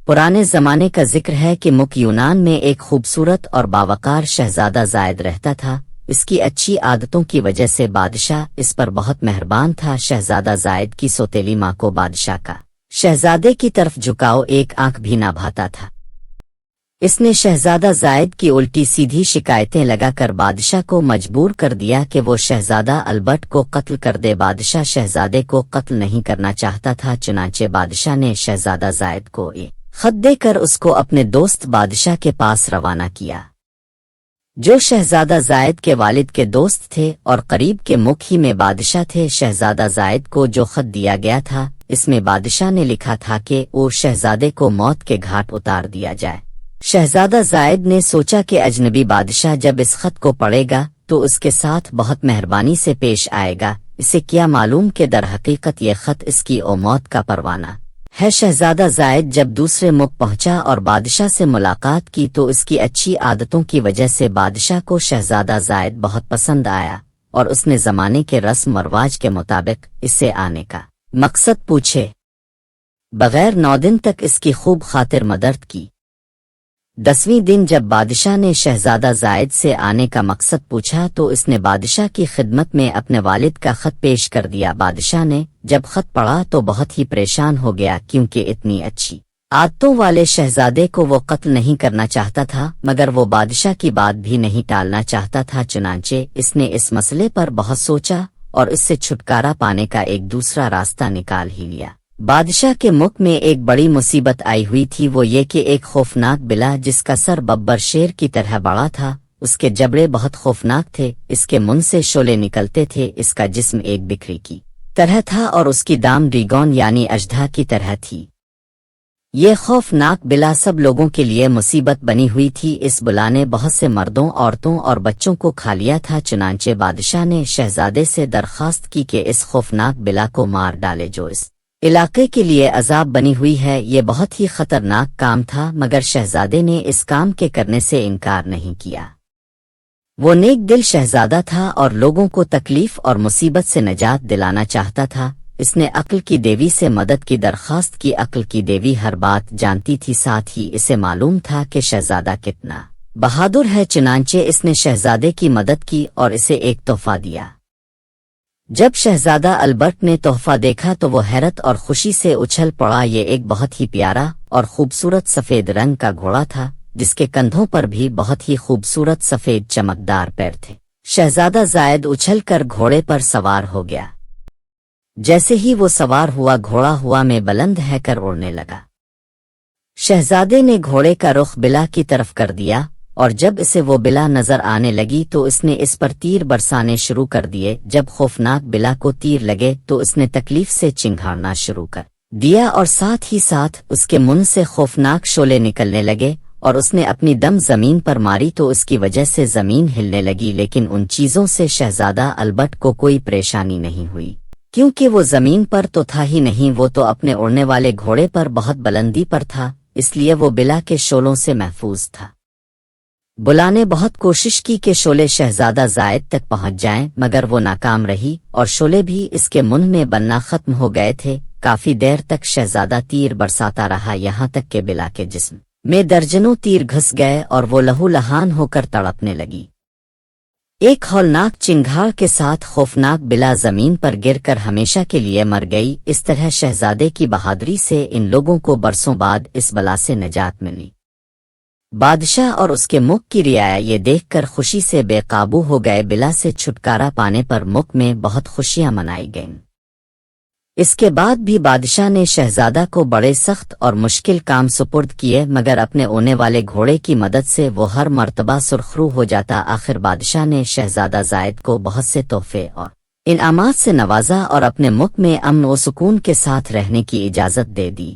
پرانے زمانے کا ذکر ہے کہ ملک یونان میں ایک خوبصورت اور باوقار شہزادہ زائد رہتا تھا۔ اس کی اچھی عادتوں کی وجہ سے بادشاہ اس پر بہت مہربان تھا۔ شہزادہ زائد کی سوتیلی ماں کو بادشاہ کا شہزادے کی طرف جھکاؤ ایک آنکھ بھی نہ بھاتا تھا۔ اس نے شہزادہ زائد کی الٹی سیدھی شکایتیں لگا کر بادشاہ کو مجبور کر دیا کہ وہ شہزادہ البرٹ کو قتل کر دے۔ بادشاہ شہزادے کو قتل نہیں کرنا چاہتا تھا، چنانچہ بادشاہ نے شہزادہ زائد کو ایک خط دے کر اس کو اپنے دوست بادشاہ کے پاس روانہ کیا، جو شہزادہ زائد کے والد کے دوست تھے اور قریب کے مکھی میں بادشاہ تھے۔ شہزادہ زائد کو جو خط دیا گیا تھا اس میں بادشاہ نے لکھا تھا کہ وہ شہزادے کو موت کے گھاٹ اتار دیا جائے۔ شہزادہ زائد نے سوچا کہ اجنبی بادشاہ جب اس خط کو پڑھے گا تو اس کے ساتھ بہت مہربانی سے پیش آئے گا۔ اسے کیا معلوم کہ در حقیقت یہ خط اس کی موت کا پروانہ ہے۔ شہزادہ زائد جب دوسرے ملک پہنچا اور بادشاہ سے ملاقات کی تو اس کی اچھی عادتوں کی وجہ سے بادشاہ کو شہزادہ زائد بہت پسند آیا، اور اس نے زمانے کے رسم و رواج کے مطابق اس سے آنے کا مقصد پوچھے بغیر 9 دن تک اس کی خوب خاطر مدد کی۔ 10ویں دن جب بادشاہ نے شہزادہ زائد سے آنے کا مقصد پوچھا تو اس نے بادشاہ کی خدمت میں اپنے والد کا خط پیش کر دیا۔ بادشاہ نے جب خط پڑھا تو بہت ہی پریشان ہو گیا، کیونکہ اتنی اچھی عادتوں والے شہزادے کو وہ قتل نہیں کرنا چاہتا تھا، مگر وہ بادشاہ کی بات بھی نہیں ٹالنا چاہتا تھا۔ چنانچہ اس نے اس مسئلے پر بہت سوچا اور اس سے چھٹکارا پانے کا ایک دوسرا راستہ نکال ہی لیا۔ بادشاہ کے ملک میں ایک بڑی مصیبت آئی ہوئی تھی، وہ یہ کہ ایک خوفناک بلا جس کا سر ببر شیر کی طرح بڑا تھا، اس کے جبڑے بہت خوفناک تھے، اس کے منہ سے شعلے نکلتے تھے، اس کا جسم ایک بکری کی طرح تھا اور اس کی دام ڈریگون یعنی اژدھا کی طرح تھی۔ یہ خوفناک بلا سب لوگوں کے لیے مصیبت بنی ہوئی تھی۔ اس بلا نے بہت سے مردوں، عورتوں اور بچوں کو کھا لیا تھا۔ چنانچہ بادشاہ نے شہزادے سے درخواست کی کہ اس خوفناک بلا کو مار ڈالے جو اس علاقے کے لیے عذاب بنی ہوئی ہے۔ یہ بہت ہی خطرناک کام تھا، مگر شہزادے نے اس کام کے کرنے سے انکار نہیں کیا۔ وہ نیک دل شہزادہ تھا اور لوگوں کو تکلیف اور مصیبت سے نجات دلانا چاہتا تھا۔ اس نے عقل کی دیوی سے مدد کی درخواست کی۔ عقل کی دیوی ہر بات جانتی تھی، ساتھ ہی اسے معلوم تھا کہ شہزادہ کتنا بہادر ہے۔ چنانچہ اس نے شہزادے کی مدد کی اور اسے ایک تحفہ دیا۔ جب شہزادہ البرٹ نے تحفہ دیکھا تو وہ حیرت اور خوشی سے اچھل پڑا۔ یہ ایک بہت ہی پیارا اور خوبصورت سفید رنگ کا گھوڑا تھا، جس کے کندھوں پر بھی بہت ہی خوبصورت سفید چمکدار پیر تھے۔ شہزادہ زائد اچھل کر گھوڑے پر سوار ہو گیا۔ جیسے ہی وہ سوار ہوا، گھوڑا ہوا میں بلند ہے کر اڑنے لگا۔ شہزادے نے گھوڑے کا رخ بلا کی طرف کر دیا، اور جب اسے وہ بلا نظر آنے لگی تو اس نے اس پر تیر برسانے شروع کر دیے۔ جب خوفناک بلا کو تیر لگے تو اس نے تکلیف سے چنگھاڑنا شروع کر دیا، اور ساتھ ہی ساتھ اس کے منہ سے خوفناک شعلے نکلنے لگے، اور اس نے اپنی دم زمین پر ماری تو اس کی وجہ سے زمین ہلنے لگی۔ لیکن ان چیزوں سے شہزادہ البرٹ کو کوئی پریشانی نہیں ہوئی، کیونکہ وہ زمین پر تو تھا ہی نہیں، وہ تو اپنے اڑنے والے گھوڑے پر بہت بلندی پر تھا، اس لیے وہ بلا کے شعلوں سے محفوظ تھا۔ بلا نے بہت کوشش کی کہ شعلے شہزادہ زائد تک پہنچ جائیں، مگر وہ ناکام رہی، اور شعلے بھی اس کے منہ میں بننا ختم ہو گئے تھے۔ کافی دیر تک شہزادہ تیر برساتا رہا، یہاں تک کہ بلا کے جسم میں درجنوں تیر گھس گئے اور وہ لہو لہان ہو کر تڑپنے لگی۔ ایک ہولناک چنگھاڑ کے ساتھ خوفناک بلا زمین پر گر کر ہمیشہ کے لیے مر گئی۔ اس طرح شہزادے کی بہادری سے ان لوگوں کو برسوں بعد اس بلا سے نجات ملی۔ بادشاہ اور اس کے ملک کی رعایا یہ دیکھ کر خوشی سے بے قابو ہو گئے۔ بلا سے چھٹکارا پانے پر ملک میں بہت خوشیاں منائی گئیں۔ اس کے بعد بھی بادشاہ نے شہزادہ کو بڑے سخت اور مشکل کام سپرد کیے، مگر اپنے اونے والے گھوڑے کی مدد سے وہ ہر مرتبہ سرخرو ہو جاتا۔ آخر بادشاہ نے شہزادہ زائد کو بہت سے تحفے اور انعامات سے نوازا اور اپنے ملک میں امن و سکون کے ساتھ رہنے کی اجازت دے دی۔